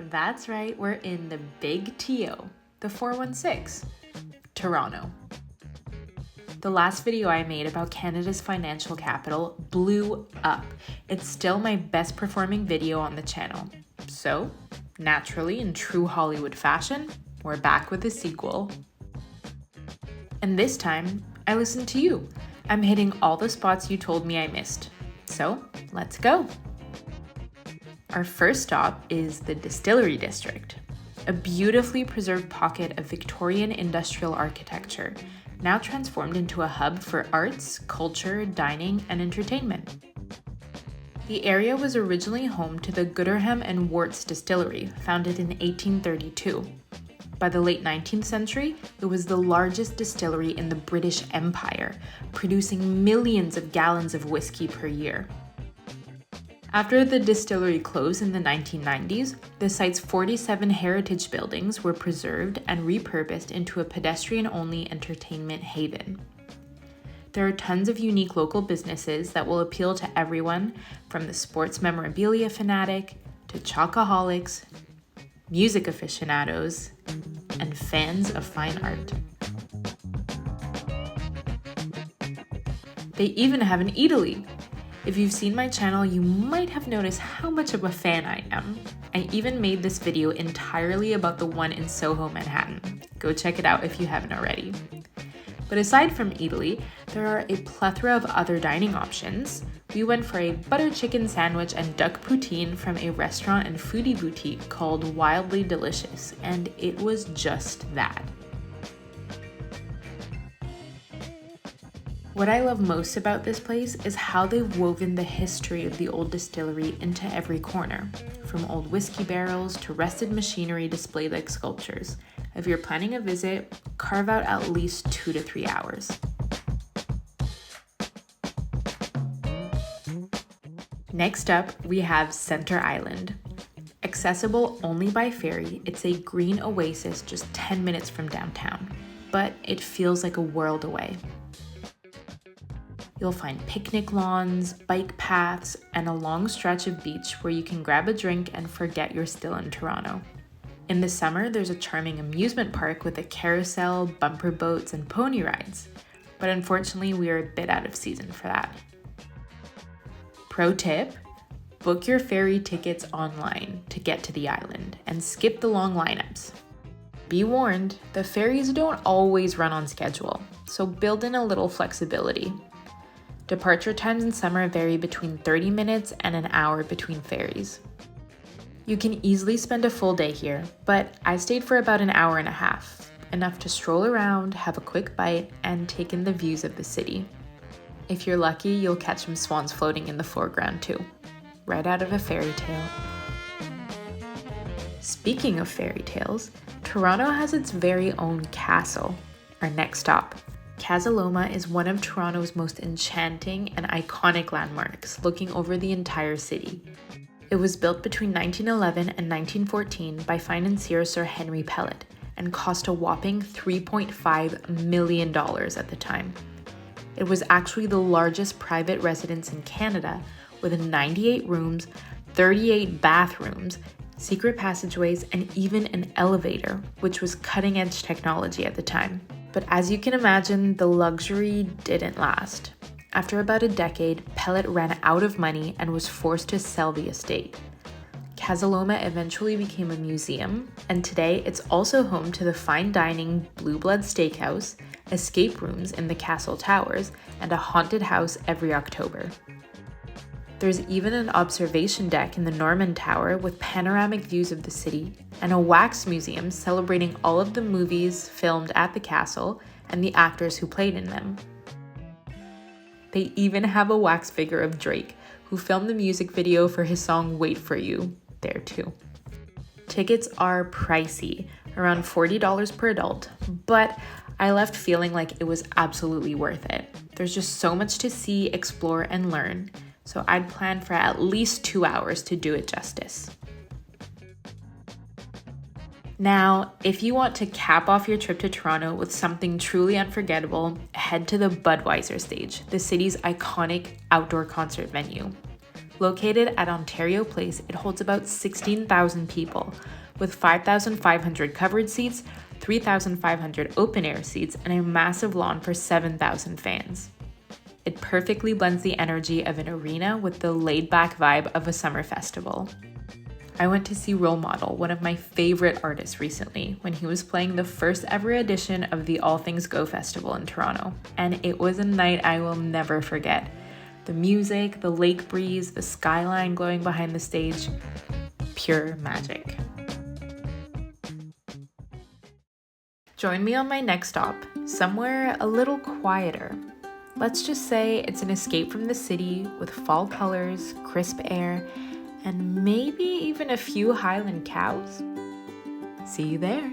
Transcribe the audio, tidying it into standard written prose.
That's right, we're in the big TO, the 416, Toronto. The last video I made about Canada's financial capital blew up. It's still my best performing video on the channel. So, naturally, in true Hollywood fashion, we're back with a sequel. And this time, I listened to you. I'm hitting all the spots you told me I missed. So, let's go. Our first stop is the Distillery District, a beautifully preserved pocket of Victorian industrial architecture, now transformed into a hub for arts, culture, dining, and entertainment. The area was originally home to the Gooderham and Worts Distillery, founded in 1832. By the late 19th century, it was the largest distillery in the British Empire, producing millions of gallons of whiskey per year. After the distillery closed in the 1990s, the site's 47 heritage buildings were preserved and repurposed into a pedestrian-only entertainment haven. There are tons of unique local businesses that will appeal to everyone, from the sports memorabilia fanatic to chocoholics, music aficionados, and fans of fine art. They even have an eataly. If you've seen my channel, you might have noticed how much of a fan I am. I even made this video entirely about the one in Soho, Manhattan. Go check it out if you haven't already. But aside from eataly, there are a plethora of other dining options. We went for a butter chicken sandwich and duck poutine from a restaurant and foodie boutique called Wildly Delicious, and it was just that. What I love most about this place is how they've woven the history of the old distillery into every corner, from old whiskey barrels to rusted machinery displayed like sculptures. If you're planning a visit, carve out at least 2 to 3 hours. Next up, we have Center Island. Accessible only by ferry, it's a green oasis just 10 minutes from downtown, but it feels like a world away. You'll find picnic lawns, bike paths, and a long stretch of beach where you can grab a drink and forget you're still in Toronto. In the summer, there's a charming amusement park with a carousel, bumper boats, and pony rides, but unfortunately, we are a bit out of season for that. Pro tip, book your ferry tickets online to get to the island and skip the long lineups. Be warned, the ferries don't always run on schedule, so build in a little flexibility. Departure times in summer vary between 30 minutes and an hour between ferries. You can easily spend a full day here, but I stayed for about an hour and a half, enough to stroll around, have a quick bite, and take in the views of the city. If you're lucky, you'll catch some swans floating in the foreground too, right out of a fairy tale. Speaking of fairy tales, Toronto has its very own castle. Our next stop. Casa Loma is one of Toronto's most enchanting and iconic landmarks, looking over the entire city. It was built between 1911 and 1914 by financier Sir Henry Pellet and cost a whopping $3.5 million at the time. It was actually the largest private residence in Canada, with 98 rooms, 38 bathrooms, secret passageways, and even an elevator, which was cutting-edge technology at the time. But as you can imagine, the luxury didn't last. After about a decade, Pellet ran out of money and was forced to sell the estate. Casa Loma eventually became a museum, and today it's also home to the fine dining Blue Blood Steakhouse, escape rooms in the castle towers, and a haunted house every October. There's even an observation deck in the Norman Tower with panoramic views of the city, and a wax museum celebrating all of the movies filmed at the castle and the actors who played in them. They even have a wax figure of Drake, who filmed the music video for his song Wait For You, there too. Tickets are pricey, around $40 per adult, but I left feeling like it was absolutely worth it. There's just so much to see, explore, and learn, so I'd plan for at least 2 hours to do it justice. Now, if you want to cap off your trip to Toronto with something truly unforgettable, head to the Budweiser stage, the city's iconic outdoor concert venue. Located at Ontario Place, it holds about 16,000 people, with 5,500 covered seats, 3,500 open-air seats, and a massive lawn for 7,000 fans. It perfectly blends the energy of an arena with the laid-back vibe of a summer festival. I went to see Role Model, one of my favorite artists, recently when he was playing the first ever edition of the All Things Go Festival in Toronto, and it was a night I will never forget. The music, the lake breeze, the skyline glowing behind the stage, pure magic. Join me on my next stop, somewhere a little quieter. Let's just say it's an escape from the city with fall colors, crisp air, and maybe even a few Highland cows. See you there.